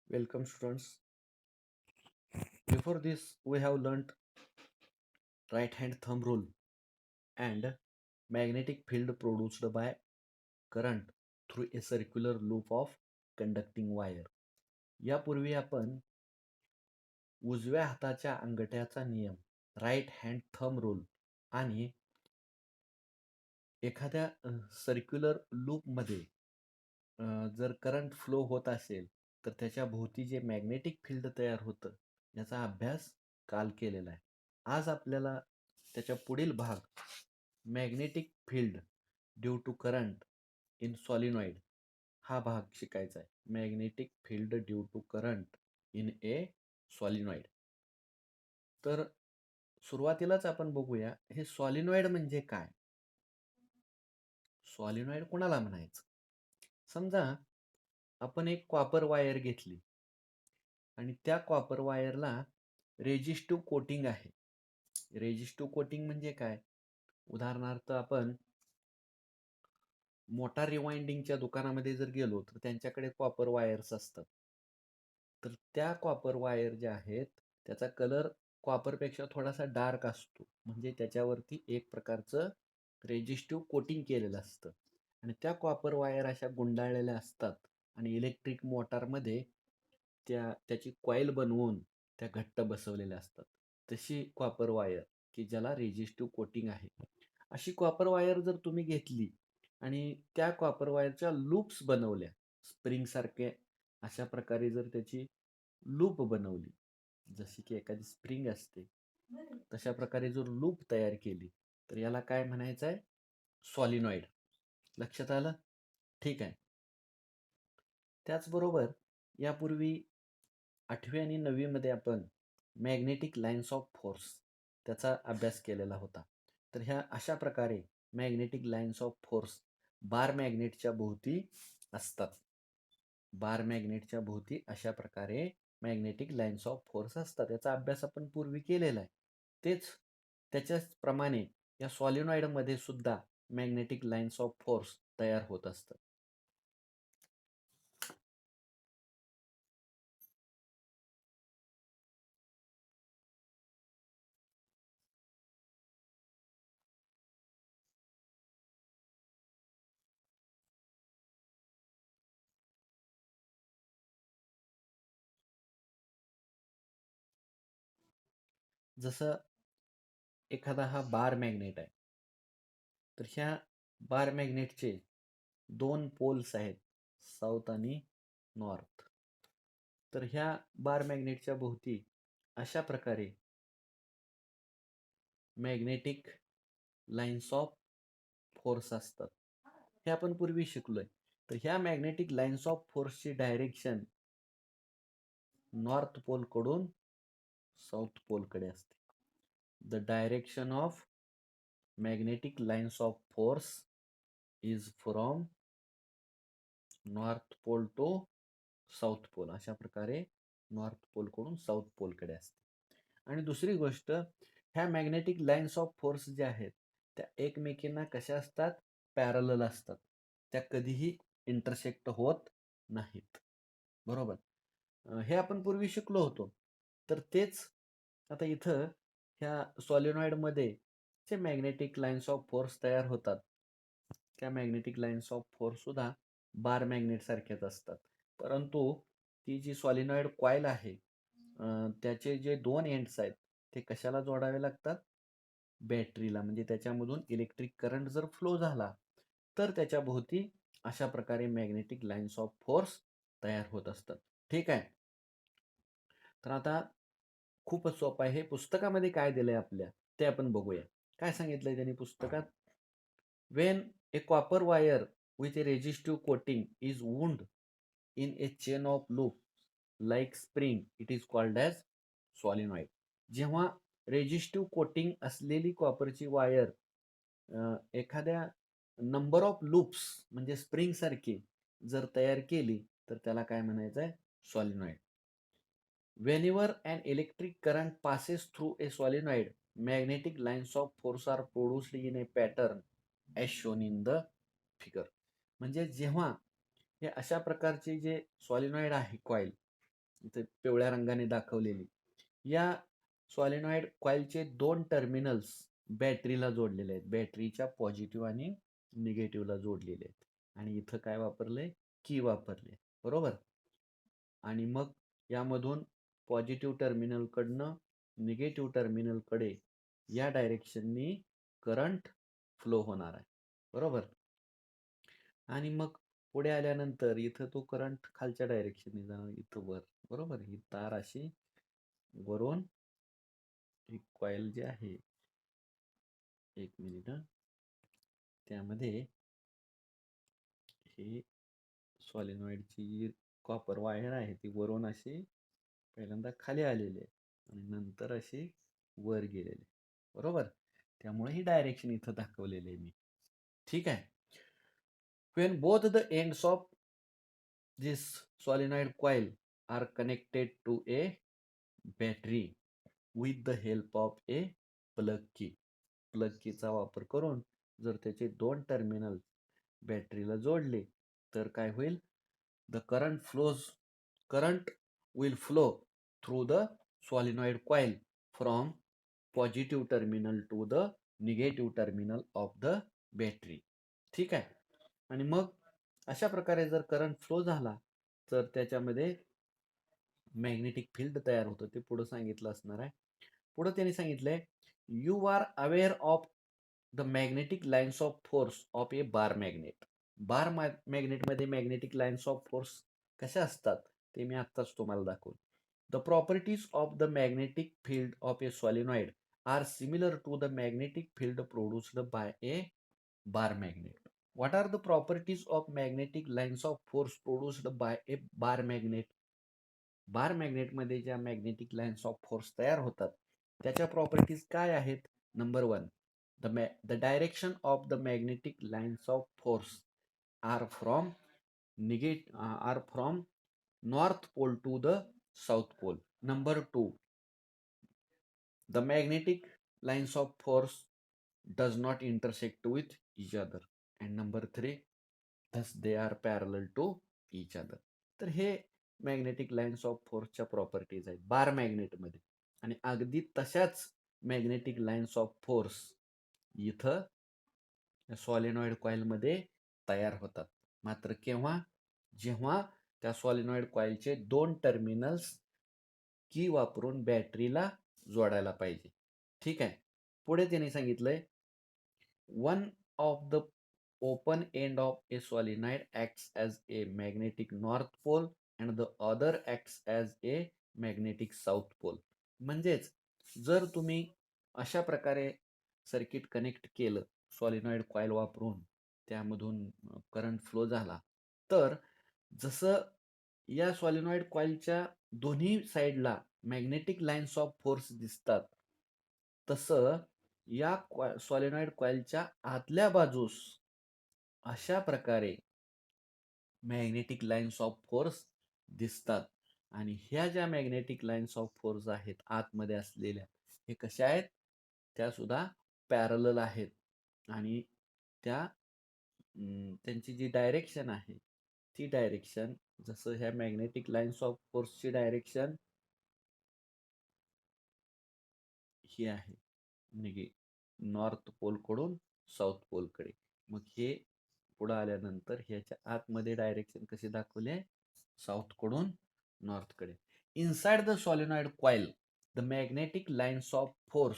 Welcome students. Before this we have learnt right hand thumb rule and magnetic field produced by current through a circular loop of conducting wire. यापूर्वी आपण उजव्या हाताच्या अंगठ्याचा नियम right hand thumb rule आणि एखाद्या circular लूपमध्ये जर करंट फ्लो होत असेल तर त्याच्या भोवती जे मॅग्नेटिक फील्ड तयार होतं याचा अभ्यास काल केलेला आहे. आज आपल्याला त्याच्या पुढील भाग magnetic field due to current in solenoid हा भाग शिकायचा आहे. Magnetic field due to current in a solenoid. तर सुरुवातीलाच आपण बघूया हे सॉलिनॉइड म्हणजे काय. सॉलिनॉइड कोणाला म्हणायचं. समजा आपण एक कॉपर वायर घेतली आणि त्या कॉपर वायरला रेजिस्टिव्ह कोटिंग आहे. रेजिस्टिव्ह कोटिंग म्हणजे काय. उदाहरणार्थ आपण मोटार रिवाइंडिंगच्या दुकानामध्ये जर गेलो तर त्यांच्याकडे कॉपर वायर्स असतात. तर त्या कॉपर वायर ज्या आहेत त्याचा कलर कॉपरपेक्षा थोडासा डार्क असतो, म्हणजे त्याच्यावरती एक प्रकारचं रेजिस्टिव्ह कोटिंग केलेलं असतं आणि त्या कॉपर वायर अशा गुंडाळलेल्या असतात आणि इलेक्ट्रिक मोटारमध्ये त्याची कॉईल बनवून त्या घट्ट बसवलेल्या असतात. तशी कॉपर वायर की ज्याला रेजिस्टिव्ह कोटिंग आहे. अशी कॉपर वायर जर तुम्ही घेतली आणि त्या कॉपर वायरच्या लूप्स बनवल्या स्प्रिंग सारखे, अशा प्रकारे जर त्याची लूप बनवली, जशी की एखादी स्प्रिंग असते तशा प्रकारे जर लूप तयार केली तर याला काय म्हणायचं आहे. सॉलिनॉइड. लक्षात आलं. ठीक आहे. त्याचबरोबर यापूर्वी 8वी आणि 9वी मध्ये आपण मॅग्नेटिक लाईन्स ऑफ फोर्स त्याचा अभ्यास केलेला होता. तर ह्या अशा प्रकारे मॅग्नेटिक लाईन्स ऑफ फोर्स बार मॅग्नेटच्या भोवती असतात. बार मॅग्नेटच्या भोवती अशा प्रकारे मॅग्नेटिक लाईन्स ऑफ फोर्स असतात. याचा अभ्यास आपण पूर्वी केलेला आहे. तेच त्याच्याचप्रमाणे या सॉलिनॉइडमध्ये सुद्धा मॅग्नेटिक लाईन्स ऑफ फोर्स तयार होत असतात. जसं एखादा हा बार मॅग्नेट आहे, तर ह्या बार मॅग्नेटचे 2 पोल्स आहेत, साऊथ आणि नॉर्थ. तर ह्या बार मॅग्नेटच्या भोवती अशा प्रकारे मॅग्नेटिक लाईन्स ऑफ फोर्स असतात. हे आपण पूर्वी शिकलोय. तर ह्या मॅग्नेटिक लाईन्स ऑफ फोर्सची डायरेक्शन नॉर्थ पोलकडून साऊथ पोलकडे असते. The direction of magnetic lines of force is from north pole to south pole. अशा प्रकारे नॉर्थ पोलकडून साऊथ पोलकडे असते. आणि दुसरी गोष्ट, ह्या मॅग्नेटिक लाईन्स ऑफ फोर्स ज्या आहेत त्या एकमेकींना कशा असतात, पॅरलल असतात. त्या कधीही इंटरसेक्ट होत नाहीत. बरोबर. हे आपण पूर्वी शिकलो होतो. तर तेच आता इथं ह्या सॉलिनॉइडमध्ये जे मॅग्नेटिक लाईन्स ऑफ फोर्स तयार होतात त्या मॅग्नेटिक लाईन्स ऑफ फोर्स सुद्धा बार मॅग्नेट सारख्याच असतात. परंतु ती जी सॉलिनॉइड कॉईल आहे त्याचे जे 2 एंड्स आहेत ते कशाला जोडावे लागतात, बॅटरीला. म्हणजे त्याच्यामधून इलेक्ट्रिक करंट जर फ्लो झाला तर त्याच्या भोवती अशा प्रकारे मॅग्नेटिक लाईन्स ऑफ फोर्स तयार होत असतात. ठीक आहे. तर आता खूपच सोपं आहे. हे पुस्तकामध्ये काय दिलंय आपल्या ते आपण बघूया. काय सांगितलंय त्यांनी पुस्तकात. When a copper wire with a resistive coating is wound in a chain of loop like spring, it is called as solenoid. जेव्हा रेजिस्टिव्ह कोटिंग असलेली कॉपरची वायर एखाद्या नंबर ऑफ लूप्स म्हणजे स्प्रिंग सारखी जर तयार केली तर त्याला काय म्हणायचं आहे, solenoid. Whenever an electric current passes through a solenoid, magnetic lines of force are produced in a pattern as shown in the figure. म्हणजे जेव्हा हे अशा प्रकारचे जे सॉलिनॉइड आहे कॉईल इथे पिवळ्या रंगाने दाखवलेली. या सॉलिनॉइड कॉइलचे 2 टर्मिनल्स बॅटरीला जोडलेले आहेत. बॅटरीच्या पॉझिटिव्ह आणि निगेटिव्हला जोडलेले आहेत. आणि इथं काय वापरलंय? की वापरले. बरोबर? आणि मग यामधून पॉझिटिव्ह टर्मिनलकडनं निगेटिव्ह टर्मिनलकडे या डायरेक्शननी करंट फ्लो होणार आहे. बरोबर? आणि मग पुढे आल्यानंतर इथं तो करंट खालच्या डायरेक्शनने जाणार, इथं वर. बरोबर? ही तार अशी वरून ही कॉईल जी आहे, एक मिनिट त्यामध्ये ही सॉलिनॉइडची जी कॉपर वायर आहे ती वरून अशी पहिल्यांदा खाली आलेली आहे आणि नंतर अशी वर गेलेली. बरोबर? त्यामुळे ही डायरेक्शन इथं दाखवलेली आहे मी. ठीक आहे. When both the ends of this solenoid coil are connected to a battery with the help of a plug key. Plug कीचा वापर करून जर त्याचे 2 टर्मिनल बॅटरीला जोडले तर काय होईल? The current will flow through the solenoid coil from positive terminal to the negative terminal of the battery. ठीक आहे. आणि मग अशा प्रकारे जर करंट फ्लो झाला तर त्याच्यामध्ये मॅग्नेटिक फील्ड तयार होतं. ते पुढे सांगितलं असणार आहे. पुढे त्यांनी सांगितलंय, you are aware of the magnetic lines of force of a bar magnet. Bar मॅग्नेटमध्ये मॅग्नेटिक लाईन्स ऑफ फोर्स कशा असतात ते मी आत्ताच तुम्हाला दाखवलं. The properties of the magnetic field of a solenoid are similar to the magnetic field produced by a bar magnet. What are the properties of magnetic lines of force produced by a bar magnet? Bar मॅग्नेटमध्ये ज्या magnetic lines of force तयार होतात त्याच्या properties काय आहेत? Number 1, the direction of the magnetic lines of force are from north pole to the south pole. Number 2, the magnetic lines of force does not intersect with each other. And number 3, thus they are parallel to each other. तर हे magnetic lines of फोर्सच्या properties आहेत बार मॅग्नेटमध्ये. आणि अगदी तशाच magnetic lines of force इथं solenoid कॉइलमध्ये तयार होतात. मात्र केव्हा? जेव्हा त्या सॉलिनॉइड कॉइलचे 2 टर्मिनल्स की वापरून बॅटरीला जोडायला पाहिजे. ठीक आहे. पुढे त्यांनी सांगितलंय, one of the open end of a solenoid acts as a magnetic north pole and the other acts as a magnetic south pole. म्हणजेच जर तुम्ही अशा प्रकारे सर्किट कनेक्ट केलं सॉलिनॉइड कॉईल वापरून, त्यामधून करंट फ्लो झाला, तर जसं या सॉलिनॉइड कॉईलच्या दोन्ही साईडला मॅग्नेटिक लाईन्स ऑफ फोर्स दिसतात, तसं या सॉलिनॉइड कॉइलच्या आतल्या बाजूस अशा प्रकारे मॅग्नेटिक लाईन्स ऑफ फोर्स दिसतात. आणि ह्या ज्या मॅग्नेटिक लाईन्स ऑफ फोर्स आहेत आतमध्ये असलेल्या, हे कशा आहेत? त्या सुद्धा पॅरलल आहेत. आणि त्या त्यांची जी डायरेक्शन आहे ती डायरेक्शन, जसं ह्या मॅग्नेटिक लाईन्स ऑफ फोर्सची डायरेक्शन ही आहे नॉर्थ पोलकडून साऊथ पोलकडे. मग हे पुढे आल्यानंतर ह्याच्या आतमध्ये डायरेक्शन कशी दाखवले? साऊथकडून नॉर्थकडे. Inside the solenoid coil the magnetic lines of force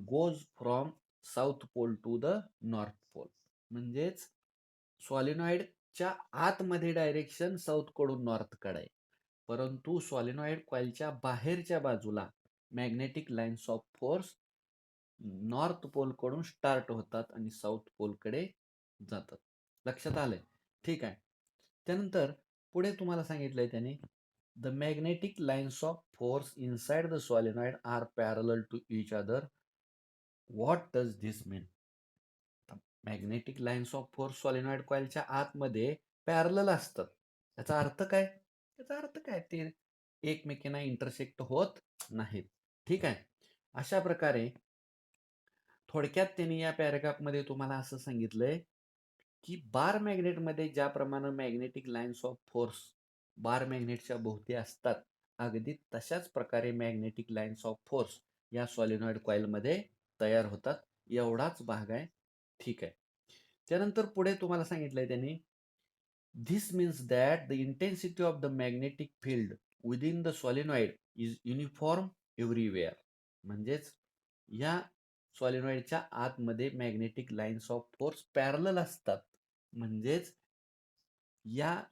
goes from south pole to the north pole. म्हणजेच सॉलिनॉइडच्या आतमध्ये डायरेक्शन साऊथकडून नॉर्थकडे आहे, परंतु सॉलिनॉइड कॉइलच्या बाहेरच्या बाजूला magnetic lines of force north पोलकडून स्टार्ट होतात आणि साऊथ पोलकडे जातात. लक्षात आलंय? ठीक आहे. त्यानंतर पुढे तुम्हाला सांगितलंय त्याने, the magnetic lines of force inside the solenoid are parallel to each other. What does this mean? Magnetic lines of force solenoid कॉइलच्या आतमध्ये पॅरलल असतात. याचा अर्थ काय? याचा अर्थ काय? ते एकमेकांना इंटरसेक्ट होत नाहीत. ठीक आहे. अशा प्रकारे थोडक्यात त्यांनी या पॅराग्राफमध्ये तुम्हाला असं सांगितलंय, की बार मॅग्नेटमध्ये ज्याप्रमाणे मॅग्नेटिक लाईन्स ऑफ फोर्स बार मॅग्नेटच्या भोवती असतात, अगदी तशाच प्रकारे मॅग्नेटिक लाईन्स ऑफ फोर्स या सॉलिनॉइड कॉइलमध्ये तयार होतात. एवढाच भाग आहे. ठीक आहे. त्यानंतर पुढे तुम्हाला सांगितलंय त्यांनी, this means that the intensity of the magnetic field within the solenoid is uniform everywhere. म्हणजेच या सॉलिनॉइडच्या आतमध्ये magnetic lines of force parallel असतात. म्हणजेच या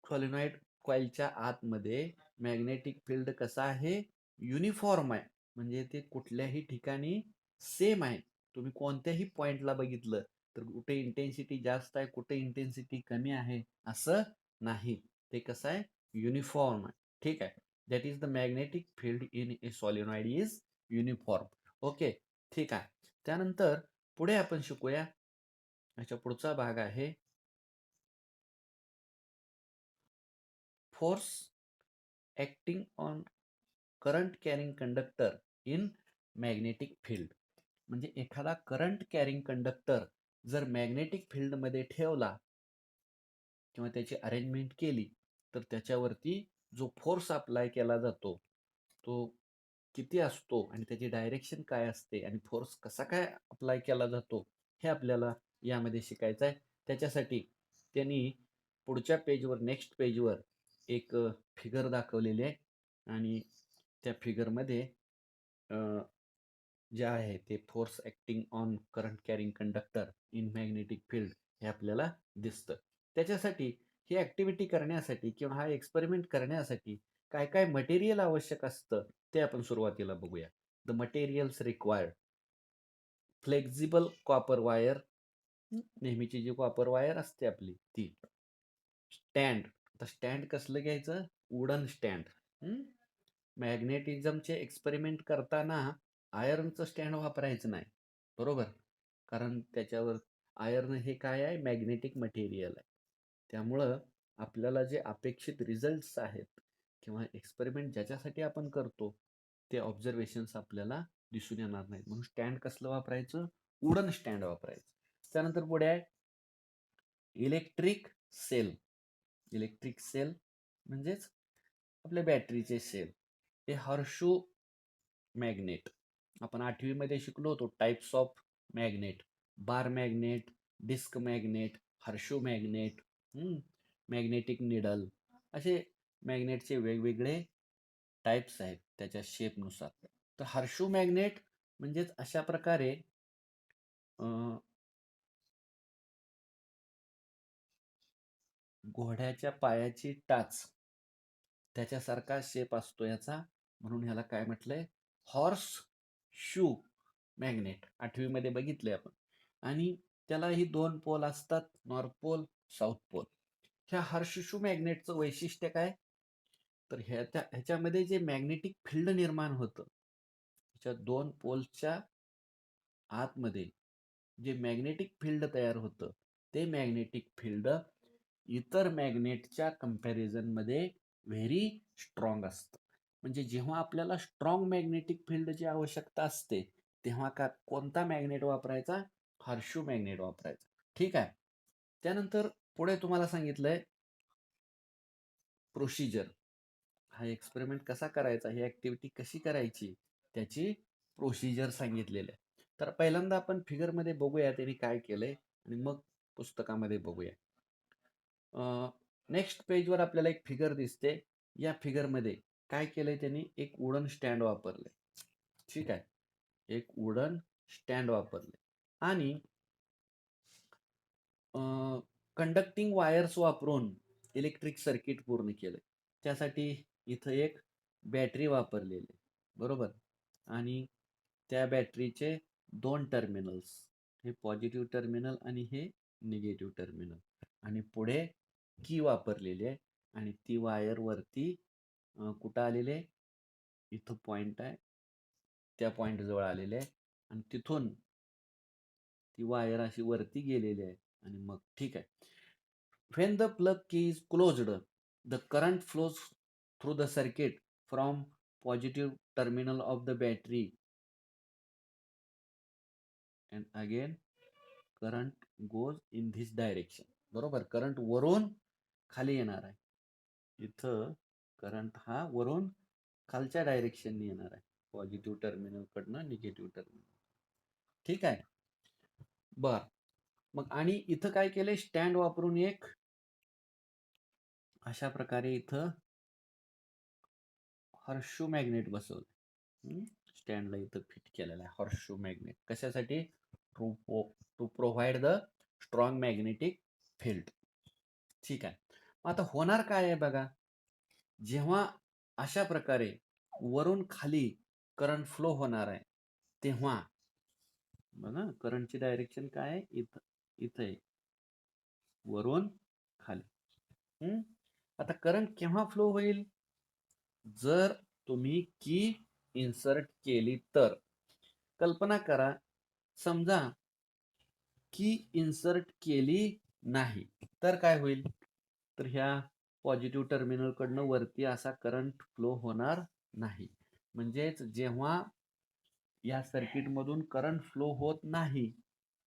सॉलिनॉइड कॉइलच्या आतमध्ये मॅग्नेटिक फील्ड कसा आहे, युनिफॉर्म आहे. म्हणजे ते कुठल्याही ठिकाणी सेम आहे. तुम्ही कोणत्याही पॉइंटला बघितलं तर कुठे इंटेन्सिटी जास्त आहे, कुठे इंटेन्सिटी कमी आहे, असं नाही. ते कसं आहे, युनिफॉर्म आहे. ठीक आहे. That is the magnetic field in a solenoid is uniform. Okay, ठीक आहे. त्यानंतर पुढे आपण शिकूया. याच्या पुढचा भाग आहे force acting on current carrying conductor in magnetic field. म्हणजे एखादा करंट कॅरिंग कंडक्टर जर मॅग्नेटिक फील्डमध्ये ठेवला किंवा त्याची अरेंजमेंट केली, तर त्याच्यावरती जो फोर्स अप्लाय केला जातो तो किती असतो आणि त्याची डायरेक्शन काय असते आणि फोर्स कसा काय अप्लाय केला जातो, हे आपल्याला यामध्ये शिकायचं आहे. त्याच्यासाठी त्यांनी पुढच्या पेजवर, नेक्स्ट पेजवर एक फिगर दाखवलेली आहे आणि त्या फिगरमध्ये जे आहे ते force acting on current carrying conductor in magnetic field हे आपल्याला दिसतं. त्याच्यासाठी ही ऍक्टिव्हिटी करण्यासाठी किंवा हा एक्सपेरिमेंट करण्यासाठी काय काय मटेरियल आवश्यक असतं ते आपण सुरुवातीला बघूया. The materials required: flexible copper wire, नेहमीची जी कॉपर वायर असते आपली ती. स्टँड, आता स्टँड कसलं घ्यायचं, वुडन स्टँड. मॅग्नेटिझमचे एक्सपेरिमेंट करताना आयर्नचं स्टँड वापरायचं नाही, बरोबर, कारण त्याच्यावर आयर्न हे काय आहे, मॅग्नेटिक मटेरियल आहे. त्यामुळं आपल्याला जे अपेक्षित रिझल्ट्स आहेत किंवा एक्सपेरिमेंट ज्याच्यासाठी आपण करतो ते ऑब्झर्वेशन्स आपल्याला दिसून येणार नाहीत. म्हणून स्टँड कसलं वापरायचं, वुडन स्टँड वापरायचं. त्यानंतर पुढे आहे इलेक्ट्रिक सेल. इलेक्ट्रिक सेल म्हणजेच आपल्या बॅटरीचे सेल. हे हॉर्शू मॅग्नेट, आपण 8वी मध्ये शिकलो होतो types of magnet: bar magnet, disc magnet, horseshoe magnet, magnetic needle. असे मॅग्नेटचे वेगवेगळे टाइप्स आहेत त्याच्या शेपनुसार. तर हर्शू मॅग्नेट म्हणजेच अशा प्रकारे घोड्याच्या पायाची टाच त्याच्यासारखा शेप असतो याचा, म्हणून ह्याला काय म्हटलंय, हॉर्स शू मॅग्नेट. 8वी मध्ये बघितले आपण. आणि त्याला ही 2 पोल असतात, नॉर्थ पोल, साऊथ पोल. ह्या हॉर्स शू मॅग्नेटचं वैशिष्ट्य काय, तर ह्याच्यामध्ये जे मॅग्नेटिक फील्ड निर्माण होतं त्याच्या 2 पोलच्या आतमध्ये जे मॅग्नेटिक फील्ड तयार होतं ते मॅग्नेटिक फील्ड इतर मॅग्नेटच्या कंपॅरिझनमध्ये व्हेरी स्ट्रॉंग असतं. म्हणजे जेव्हा आपल्याला स्ट्रॉंग मॅग्नेटिक फील्डची आवश्यकता असते तेव्हा कोणता मॅग्नेट वापरायचा, हॉर्शू मॅग्नेट वापरायचा. ठीक आहे. त्यानंतर पुढे तुम्हाला सांगितलंय प्रोसिजर. हा एक्सपेरिमेंट कसा करायचा, ही ऍक्टिव्हिटी कशी करायची, त्याची प्रोसिजर सांगितलेली आहे. तर पहिल्यांदा आपण फिगरमध्ये बघूया त्यांनी काय केलंय आणि मग पुस्तकामध्ये बघूया. नेक्स्ट पेजवर आपल्याला एक फिगर दिसते. या फिगरमध्ये काय केलंय त्यांनी, एक वुडन स्टँड वापरले. ठीक आहे, एक वुडन स्टँड वापरले आणि कंडक्टिंग वायर्स वापरून इलेक्ट्रिक सर्किट पूर्ण केलं. त्यासाठी इथं एक बॅटरी वापरलेली, बरोबर, आणि त्या बॅटरीचे 2 टर्मिनल्स, हे पॉझिटिव्ह टर्मिनल आणि हे निगेटिव्ह टर्मिनल, आणि पुढे की वापरलेली आहे आणि ती वायर वरती कुठं आलेले, इथं पॉइंट आहे, त्या पॉइंट जवळ आलेले आहे आणि तिथून ती वायर अशी वरती गेलेली आहे आणि मग ठीक आहे. When the plug key is closed, the current flows through the circuit from positive terminal of the battery and again current goes in this direction. बरोबर, करंट वरून खाली येणार आहे इथं करंट हा वरून खालच्या डायरेक्शनने येणार आहे, पॉझिटिव्ह टर्मिनल कडनं निगेटिव्ह टर्मिनल. ठीक आहे. बर, मग आणि इथं काय केलंय, स्टँड वापरून एक अशा प्रकारे इथं हॉर्सशू मॅग्नेट बसवलं. स्टँडला इथं फिट केलेला आहे हॉर्सशू मॅग्नेट. कशासाठी? To provide the strong magnetic field. ठीक आहे. आता होणार काय आहे बघा, जेव्हा अशा प्रकारे वरून खाली करंट फ्लो होणार आहे, तेव्हा बघा करंटची डायरेक्शन काय आहे, इथं इथं आहे, वरून खाली. आता करंट केव्हा फ्लो होईल? जर तुम्ही की इन्सर्ट केली तर. कल्पना करा, समजा की इन्सर्ट केली नाही तर काय होईल, तर ह्या पॉझिटिव्ह टर्मिनल कडनं वरती असा करंट फ्लो होणार नाही. म्हणजेच जेव्हा या सर्किट मधून करंट फ्लो होत नाही,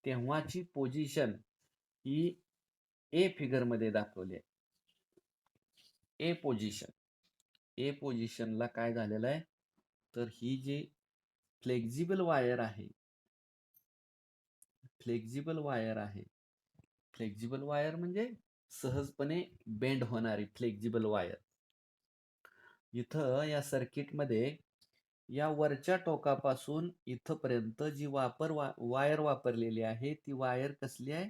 तेव्हाची पोझिशन ही ए फिगर मध्ये दाखवली आहे. ए पोझिशनला काय झालेलं आहे, तर ही जी फ्लेक्झिबल वायर आहे, फ्लेक्झिबल वायर म्हणजे सहजपणे बेंड होणारी फ्लेक्झिबल वायर. इथं या सर्किटमध्ये या वरच्या टोकापासून इथपर्यंत जी वायर वापरलेली आहे, ती वायर कसली आहे?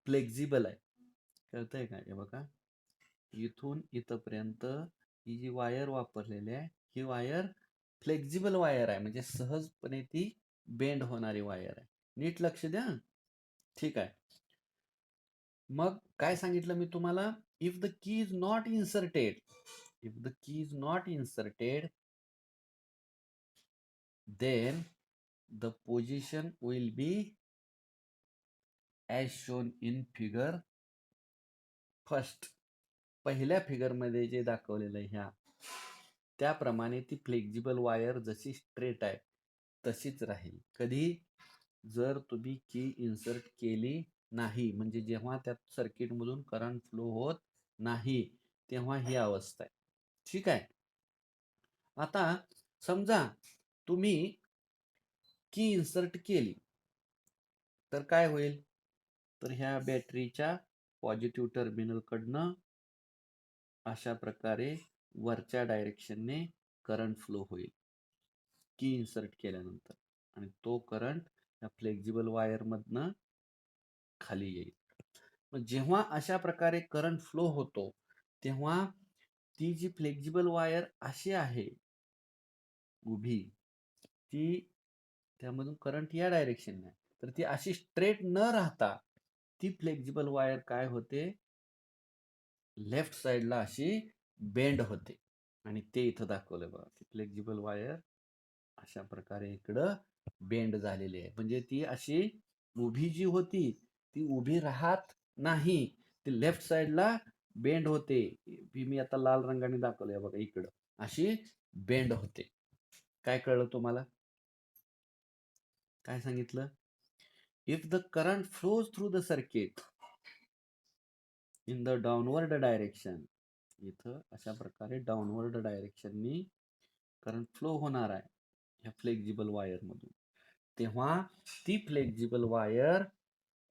फ्लेक्झिबल आहे. कळतंय का? हे बघा, इथून इथपर्यंत ही जी वायर वापरलेली आहे, ही वायर फ्लेक्झिबल वायर आहे, म्हणजे सहजपणे ती बेंड होणारी वायर आहे. नीट लक्ष द्या. ठीक आहे. मग काय सांगितलं मी तुम्हाला? If the key is not inserted, then the position will be as shown in figure first. पहिल्या फिगर मध्ये जे दाखवलेलं आहे ह्या, त्याप्रमाणे ती फ्लेक्झिबल वायर जशी स्ट्रेट आहे तशीच राहील. कधी? जर तुम्ही की इन्सर्ट केली नाही, म्हणजे जेव्हा त्या सर्किट मधून करंट फ्लो होत नाही, तेव्हा ही अवस्था आहे. ठीक आहे. आता समजा तुम्ही की इन्सर्ट केली तर काय होईल, तर ह्या बॅटरीच्या पॉझिटिव्ह टर्मिनल कडनं अशा प्रकारे वरच्या डायरेक्शनने करंट फ्लो होईल की इन्सर्ट केल्यानंतर, आणि तो करंट या फ्लेक्झिबल वायर मधनं खाली येईल. मग जेव्हा अशा प्रकारे करंट फ्लो होतो, तेव्हा ती जी फ्लेक्झिबल वायर अशी आहे उभी, ती त्यामधून करंट या डायरेक्शनने, तर ती अशी स्ट्रेट न राहता ती फ्लेक्झिबल वायर काय होते, लेफ्ट साइडला अशी बेंड होते. आणि ते इथं दाखवलं बघा, ती फ्लेक्झिबल वायर अशा प्रकारे इकडं बेंड झालेली आहे. म्हणजे ती अशी उभी जी होती ती उभी राहत नाही, ती लेफ्ट साइडला बेंड होते. मी आता लाल रंगाने दाखवलंय बघा, इकडं अशी बेंड होते. काय कळलं तुम्हाला? काय सांगितलं? If the current flows through the circuit in the downward direction, इथं अशा प्रकारे डाउनवर्ड डायरेक्शननी करंट फ्लो होणार आहे ह्या फ्लेक्झिबल वायर मधून, तेव्हा ती फ्लेक्झिबल वायर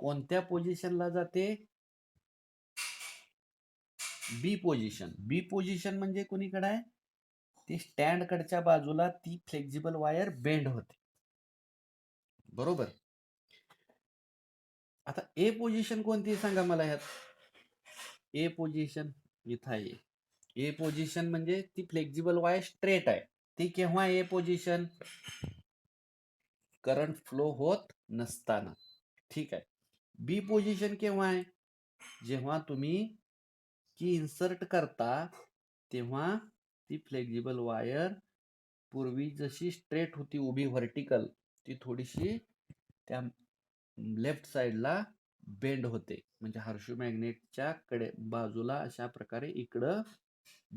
कोणत्या पोझिशनला जाते? बी पोझिशन म्हणजे कोणीकडे आहे? ती स्टँड कडच्या बाजूला ती फ्लेक्झिबल वायर बेंड होते. बरोबर. आता ए पोझिशन कोणती सांगा मला ह्यात? ए पोझिशन इथं आहे. ए पोझिशन म्हणजे ती फ्लेक्झिबल वायर स्ट्रेट आहे. ती केव्हा ए पोझिशन? करंट फ्लो होत नसताना. ठीक आहे. बी पोझिशन केव्हा आहे? जेव्हा तुम्ही की इन्सर्ट करता, तेव्हा ती फ्लेक्झिबल वायर पूर्वी जशी स्ट्रेट होती उभी व्हर्टिकल, ती थोडीशी त्या लेफ्ट साइडला बेंड होते. म्हणजे हर्शू मॅग्नेटच्या कडे बाजूला अशा प्रकारे इकडं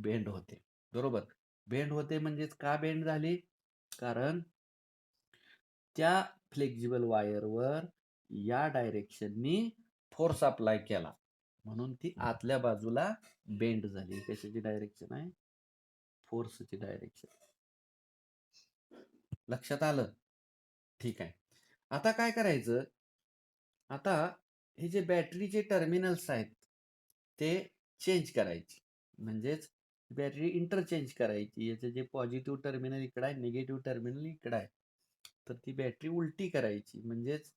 बेंड होते. बरोबर. बेंड होते म्हणजेच का बेंड झाली? कारण त्या फ्लेक्झिबल वायरवर या डायरेक्शननी फोर्स अप्लाय केला. म्हणून ती आतल्या बाजूला बेंड झाली. कशाची डायरेक्शन आहे? फोर्सची डायरेक्शन. लक्षात आलं? ठीक आहे. आता काय करायचं? आता हे जे बॅटरीचे टर्मिनल्स आहेत ते चेंज करायचे. म्हणजेच बॅटरी इंटरचेंज करायची. याचे जे पॉझिटिव्ह टर्मिनल इकडे आहे, निगेटिव्ह टर्मिनल इकडे आहे. तर ती बॅटरी उलटी करायची. म्हणजेच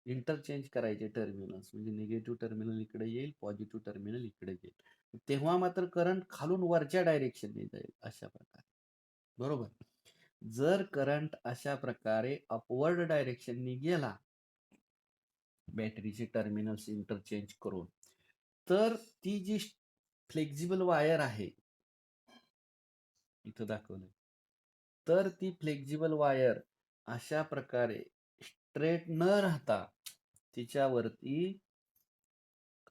इंटरचेंज करायचे टर्मिनल्स. म्हणजे निगेटिव्ह टर्मिनल इकडे येईल, पॉझिटिव्ह टर्मिनल इकडे येईल. तेव्हा मात्र करंट खालून वरच्या डायरेक्शनने जाईल अशा प्रकारे. बरोबर. जर करंट अशा प्रकारे अपवर्ड डायरेक्शनने गेला बॅटरीचे टर्मिनल्स इंटरचेंज करून, तर ती जी फ्लेक्झिबल वायर आहे इथं दाखवलं, तर ती फ्लेक्झिबल वायर अशा प्रकारे स्ट्रेट न राहता तिच्यावरती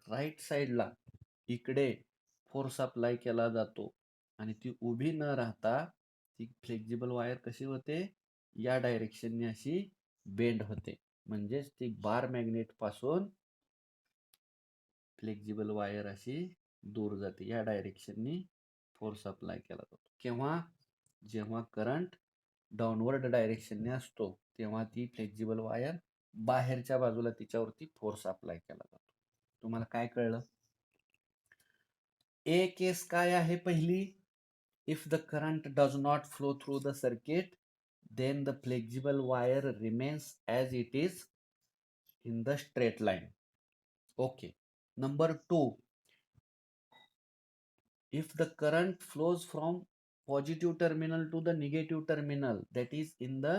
राईट साईडला इकडे फोर्स अप्लाय केला जातो आणि ती उभी न राहता ती फ्लेक्झिबल वायर कशी होते? या डायरेक्शनने अशी बेंड होते. म्हणजेच ती बार मॅग्नेट पासून फ्लेक्झिबल वायर अशी दूर जाते. या डायरेक्शननी फोर्स अप्लाय केला जातो. केव्हा? जेव्हा करंट डाऊनवर्ड डायरेक्शनने असतो तेव्हा ती फ्लेक्झिबल वायर बाहेरच्या बाजूला तिच्यावरती फोर्स अप्लाय केला जातो. तुम्हाला काय कळलं? ए केस काय आहे पहिली? If the current does not flow through the circuit then the flexible wire remains as it is in the straight line. Okay. Number 2, if the current flows from positive terminal to the negative terminal, that is in the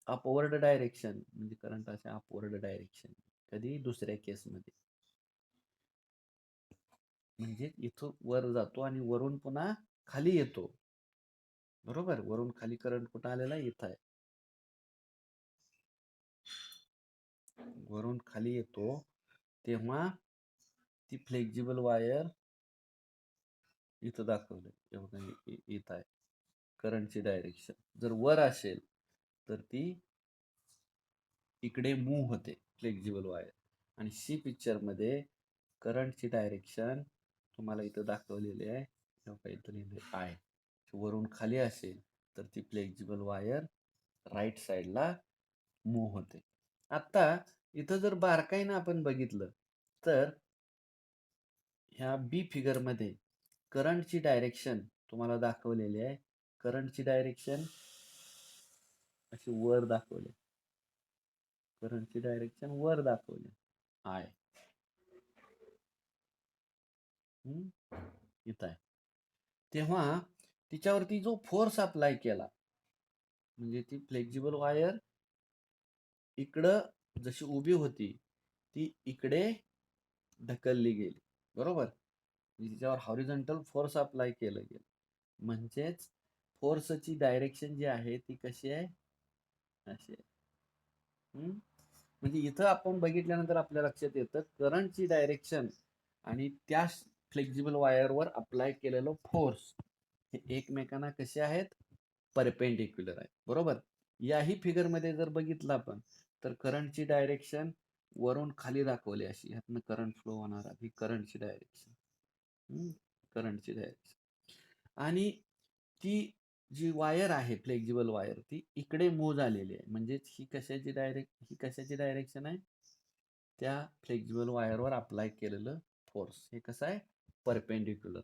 upward direction, म्हणजे current अशा upward direction. कधी? दुसऱ्या केसमध्ये. म्हणजे इथं वर जातो आणि वरून पुन्हा खाली येतो. बरोबर. वरून खाली करंट कुठं आलेला? इथं आहे. वरून खाली येतो तेव्हा ती फ्लेक्झिबल वायर इथं दाखवलंय. इथं आहे करंटची डायरेक्शन. जर वर असेल तर ती इकडे मूव्ह होते फ्लेक्झिबल वायर. आणि सी पिक्चर मध्ये करंटची डायरेक्शन तुम्हाला इथं दाखवलेली आहे. काहीतरी आहे. वरून खाली असेल तर ती फ्लेक्झिबल वायर राईट साईडला मूव्ह होते. आता इथं जर बारकाईनं आपण बघितलं तर ह्या बी फिगर मध्ये करंटची डायरेक्शन तुम्हाला दाखवलेली आहे. करंटची डायरेक्शन अशी वर दाखवली. करंटची डायरेक्शन वर दाखवली आहे. इथं आहे. तेव्हा तिच्यावरती जो फोर्स अप्लाय केला म्हणजे ती फ्लेक्झिबल वायर इकडं जशी उभी होती ती इकडे ढकलली गेली. बरोबर. तिच्यावर हॉरिझॉन्टल फोर्स अप्लाय केलं गेलं. म्हणजेच फोर्सची डायरेक्शन जी आहे ती कशी आहे? अशी आहे. म्हणजे इथं आपण बघितल्यानंतर आपल्या लक्षात येतं करंटची डायरेक्शन आणि त्या फ्लेक्झिबल वायरवर अप्लाय केलेलं फोर्स हे एकमेकांना कसे आहेत? परपेंडिक्युलर आहेत. बरोबर. याही फिगर मध्ये जर बघितलं आपण तर करंटची डायरेक्शन वरून खाली दाखवली अशी. ह्यातनं करंट फ्लो होणार. ही करंटची डायरेक्शन. करंटची डायरेक्शन आणि ती जी वायर आहे फ्लेक्झिबल वायर ती इकडे मूव्ह झालेली आहे. म्हणजेच ही कशाची डायरेक्शन आहे? त्या फ्लेक्झिबल वायरवर अप्लाय केलेलं फोर्स हे कसं आहे? परपेंडिक्युलर.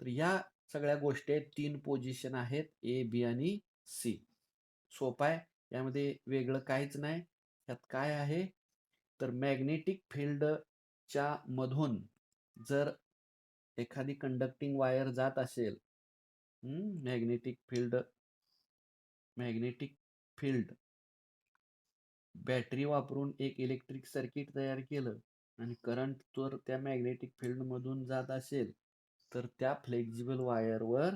तर या सगळ्या गोष्टी आहेत. 3 पोझिशन आहेत ए, बी आणि सी. सोपं आहे. यामध्ये वेगळं काहीच नाही. यात काय आहे? तर मॅग्नेटिक फील्डच्या मधून जर एखादी कंडक्टिंग वायर जात असेल, मॅग्नेटिक फील्ड बॅटरी वापरून एक इलेक्ट्रिक सर्किट तयार केलं आणि करंट जर त्या मॅग्नेटिक फील्ड मधून जात असेल तर त्या फ्लेक्झिबल वायरवर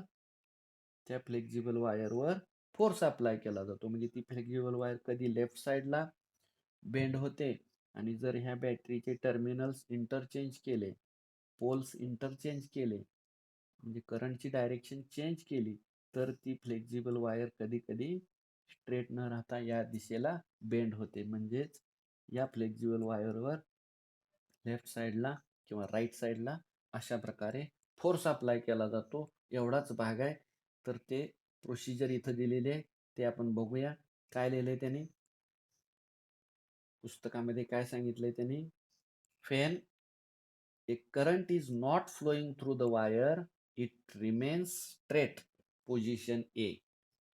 फोर्स अप्लाय केला जातो. म्हणजे ती फ्लेक्झिबल वायर कधी लेफ्ट साईडला बेंड होते आणि जर ह्या बॅटरीचे टर्मिनल्स इंटरचेंज केले, पोल्स इंटरचेंज केले म्हणजे करंटची डायरेक्शन चेंज केली तर ती फ्लेक्झिबल वायर कधी कधी स्ट्रेट न राहता या दिशेला बेंड होते. म्हणजेच या फ्लेक्झिबल वायरवर लेफ्ट साईडला किंवा राईट साईडला अशा प्रकारे फोर्स अप्लाय केला जातो. एवढाच भाग आहे. तर ते प्रोसिजर इथं दिलेले आहे, ते आपण बघूया. काय लिहिलंय त्यांनी पुस्तकामध्ये, काय सांगितलंय त्यांनी? फेन A current is not flowing through the wire, it remains straight, position A.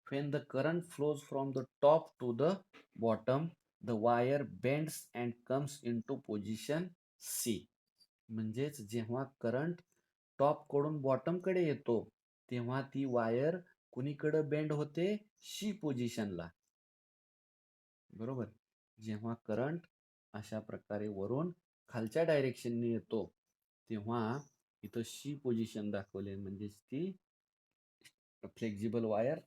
When the current flows from the top to the bottom, the wire bends and comes into position C. म्हणजेच जेव्हा current top कडून bottom कडे येतो तेव्हा ती wire कुणीकडे bend होते? C पोझिशनला. बरोबर. जेव्हा करंट अशा प्रकारे वरून खालच्या डायरेक्शनने येतो तेव्हा इथं सी पोझिशन दाखवले, म्हणजेच ती फ्लेक्झिबल वायर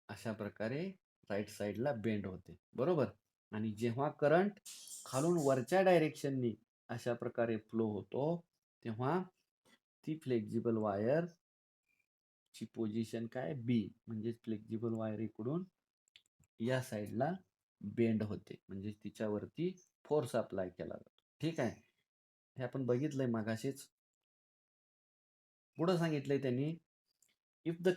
अशा प्रकारे राईट साईडला बेंड होते. बरोबर. आणि जेव्हा करंट खालून वरच्या डायरेक्शननी अशा प्रकारे फ्लो होतो तेव्हा ती फ्लेक्झिबल वायर ची पोझिशन काय? बी. म्हणजे फ्लेक्झिबल वायर इकडून या साईडला बेंड होते, म्हणजे तिच्यावरती फोर्स अप्लाय केला जातो. ठीक आहे. हे आपण बघितलंय मागाशीच. पुढे सांगितलंय त्यांनी, if the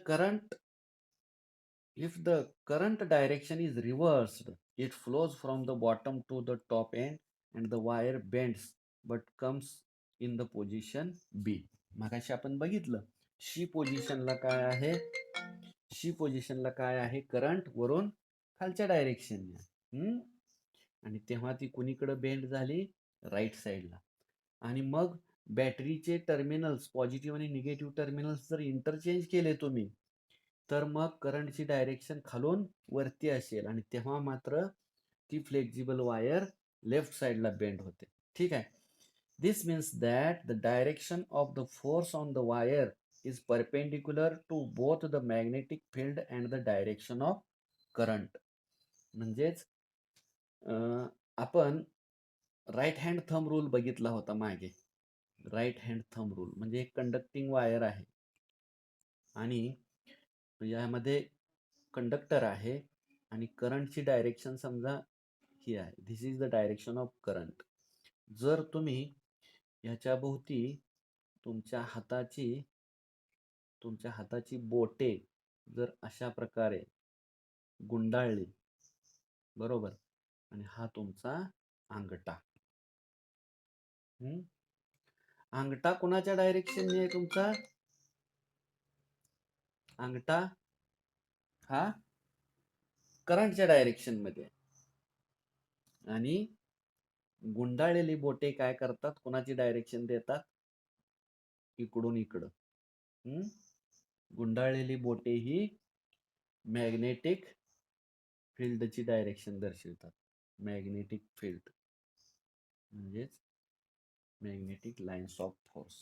current direction is reversed, it flows from the bottom to the top end and the wire bends but comes in the position B. मगाशी आपण बघितलं सी पोझिशनला काय आहे? सी पोझिशनला काय आहे? करंट वरून खालच्या डायरेक्शनने. आणि तेव्हा ती कुणीकडे बेंड झाली? राईट साईडला. आणि मग बॅटरीचे टर्मिनल्स, पॉझिटिव्ह आणि निगेटिव्ह टर्मिनल्स जर इंटरचेंज केले तुम्ही, तर मग करंटची डायरेक्शन खालून वरती असेल आणि तेव्हा मात्र ती फ्लेक्झिबल वायर लेफ्ट साईडला बेंड होते. ठीक आहे. This means that the direction of the force on the wire is perpendicular to both the magnetic field and the direction of current. म्हणजेच आपण राईट हँड थंब रूल बघितला होता मागे. Right hand thumb rule म्हणजे एक conducting wire आहे आणि यामध्ये कंडक्टर आहे आणि करंटची डायरेक्शन समजा ही आहे. This is the direction of current. जर तुम्ही ह्याच्या भोवती तुमच्या हाताची बोटे जर अशा प्रकारे गुंडाळली, बरोबर, आणि हा तुमचा अंगठा. अंगठा कोणाच्या डायरेक्शनने आहे तुमचा? अंगठा हा करंटच्या डायरेक्शन मध्ये आणि गुंडाळलेली बोटे काय करतात? कोणाची डायरेक्शन देतात? इकडून इकडं. गुंडाळलेली बोटे ही मॅग्नेटिक फील्डची डायरेक्शन दर्शवतात. मॅग्नेटिक फील्ड म्हणजेच मॅग्नेटिक लाईन्स ऑफ फोर्स.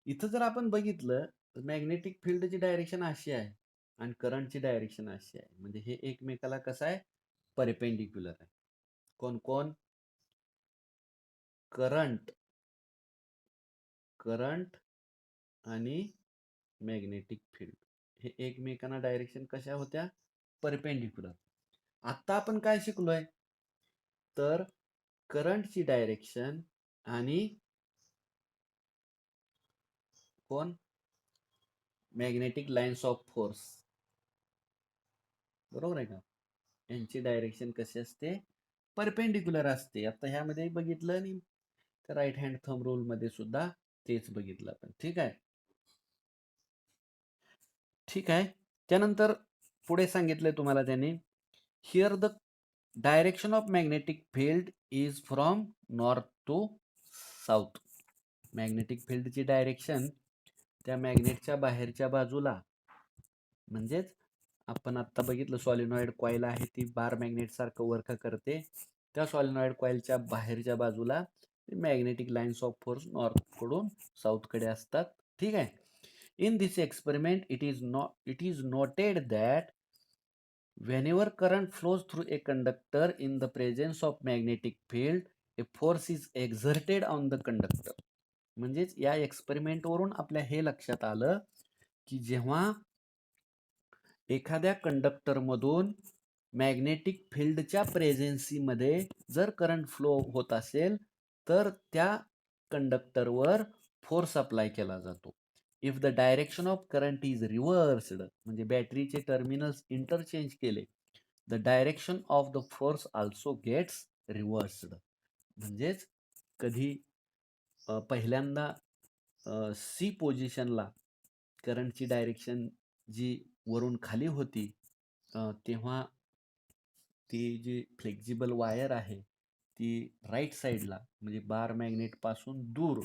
इथं जर आपण बघितलं तर मॅग्नेटिक फील्डची डायरेक्शन अशी आहे आणि करंटची डायरेक्शन अशी आहे. म्हणजे हे एकमेकाला कसं आहे? परपेंडिक्युलर आहे. कोण कोण? करंट आणि मॅग्नेटिक फील्ड हे एकमेकांना डायरेक्शन कशा होत्या? परपेंडिक्युलर. आता आपण काय शिकलोय? तर करंटची डायरेक्शन आणि कोण? Magnetic lines of force. बरोबर आहे का? यांची डायरेक्शन कशी असते? परपेंडिक्युलर असते. आता ह्यामध्ये बघितलं आणि राईट हँड थंब रूल मध्ये सुद्धा तेच बघितलं आपण. ठीक आहे. ठीक आहे. त्यानंतर पुढे सांगितलंय तुम्हाला त्यांनी, here the direction of magnetic field is from north to south. Magnetic फील्डची डायरेक्शन त्या मॅग्नेटच्या बाहेरच्या बाजूला, म्हणजेच आपण आता बघितलं सॉलिनॉइड कॉईल आहे ती बार मॅग्नेट सारखं वर्क करते. त्या सॉलिनॉइड कॉईलच्या बाहेरच्या बाजूला magnetic lines of force north कडून साऊथ कडे असतात. ठीक आहे. In this experiment, it is noted that whenever current flows through a conductor in the presence of magnetic field, a force is exerted on the conductor. म्हणजेच या experiment वरून आपल्या हे लक्षात आलं की जेव्हा एखाद्या कंडक्टर मधून मॅग्नेटिक फील्डच्या प्रेझेन्सीमध्ये जर करंट फ्लो होत असेल तर त्या कंडक्टरवर फोर्स अप्लाय केला जातो. If the direction of current is reversed, म्हणजे बॅटरीचे टर्मिनल्स इंटरचेंज केले, the direction of the force also gets reversed. म्हणजेच कधी पहिल्यांदा सी पोझिशनला करंटची डायरेक्शन जी वरून खाली होती, तेव्हा ती जी फ्लेक्झिबल वायर आहे ती राईट साईडला, म्हणजे बार मॅग्नेट पासून दूर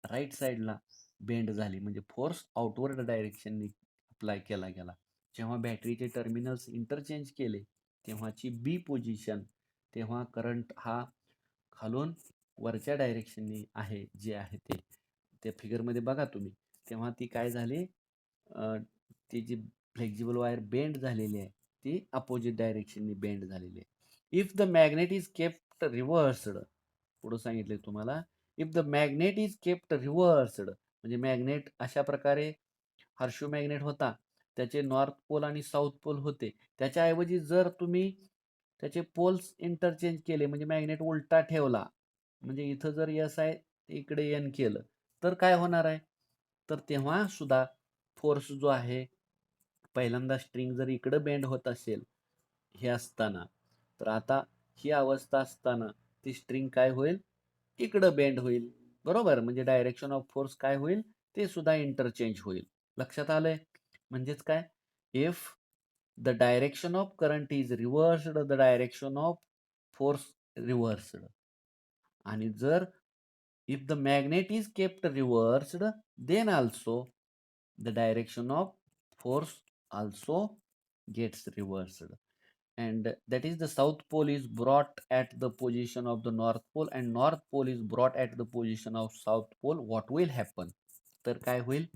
राईट साईडला बेंड झाली, म्हणजे फोर्स आउटवर्ड डायरेक्शननी अप्लाय केला गेला. जेव्हा बॅटरीचे टर्मिनल्स इंटरचेंज केले तेव्हाची बी पोझिशन, तेव्हा करंट हा खालून वरच्या डायरेक्शननी आहे, जे आहे ते त्या फिगरमध्ये बघा तुम्ही. तेव्हा ती काय झाली, ती जी फ्लेक्झिबल वायर बेंड झालेली आहे ती अपोजिट डायरेक्शननी बेंड झालेली आहे. If the magnet is kept रिव्हर्स्ड, पुढे सांगितले तुम्हाला, if the magnet is kept रिव्हर्स्ड, म्हणजे मॅग्नेट अशा प्रकारे हर्शू मॅग्नेट होता, त्याचे नॉर्थ पोल आणि साऊथ पोल होते, त्याच्याऐवजी जर तुम्ही त्याचे पोल्स इंटरचेंज केले, म्हणजे मॅग्नेट उलटा ठेवला, म्हणजे इथं जर एस आहे इकडे एन केलं, तर काय होणार आहे, तर तेव्हा सुद्धा फोर्स जो आहे, पहिल्यांदा स्ट्रिंग जर इकडे बेंड होत असेल हे असताना, तर आता ही अवस्था असताना ती स्ट्रिंग काय होईल, इकडं बेंड होईल. बरोबर, म्हणजे डायरेक्शन ऑफ फोर्स काय होईल, ते सुद्धा इंटरचेंज होईल. लक्षात आलंय? म्हणजेच काय, if the direction of current is रिव्हर्स्ड, the direction of force रिव्हर्स्ड. आणि जर if the magnet is kept रिव्हर्स्ड, then also the direction of force also gets reversed, and that is the south pole is brought at the position of the north pole and north pole is brought at the position of south pole. What will happen, तर काय होईल,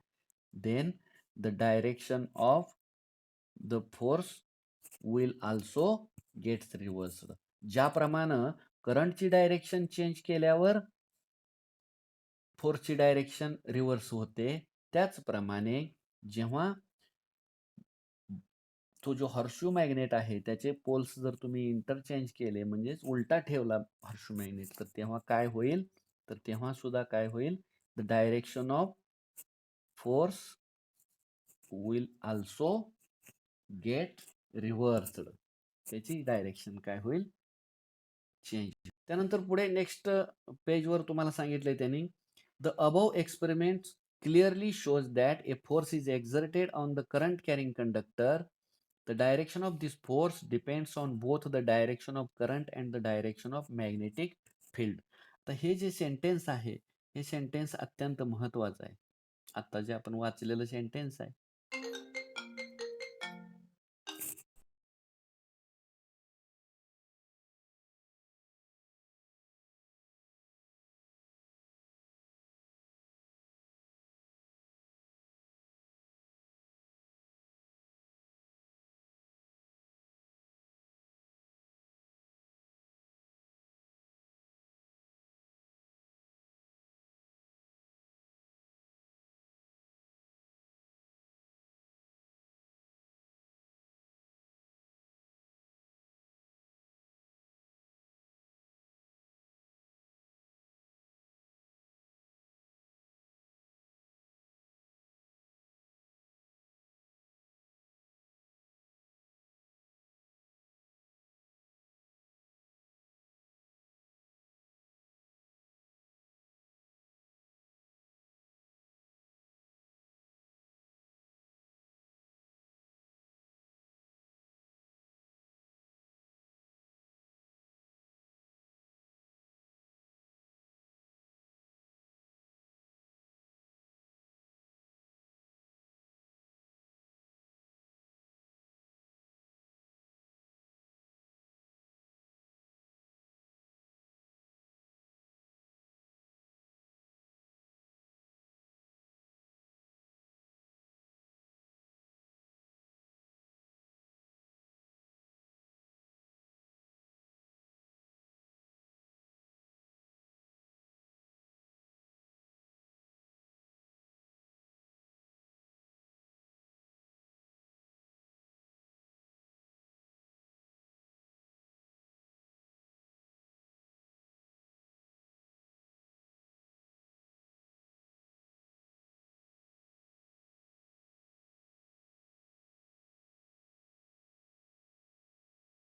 then the direction of the force will also gets reversed. ज्याप्रमाणे करंटची direction change केल्यावर फोर्सची direction reverse होते, त्याचप्रमाणे जेव्हा तो जो हर्शू मॅग्नेट आहे त्याचे पोल्स जर तुम्ही इंटरचेंज केले, म्हणजेच उलटा ठेवला हर्शू मॅग्नेट, तर तेव्हा काय होईल, तर तेव्हा सुद्धा काय होईल, the direction of force will also get रिव्हर्स्ड, त्याची डायरेक्शन काय होईल, चेंज. त्यानंतर पुढे नेक्स्ट पेजवर तुम्हाला सांगितलंय त्यांनी, the above experiment clearly shows that a force is exerted on the current carrying conductor. The direction of this force depends on both the direction of current and the direction of magnetic field. तर हे जे sentence आहे, हे sentence अत्यंत महत्वाचं आहे. आता जे आपण वाचलेलं सेंटेन्स आहे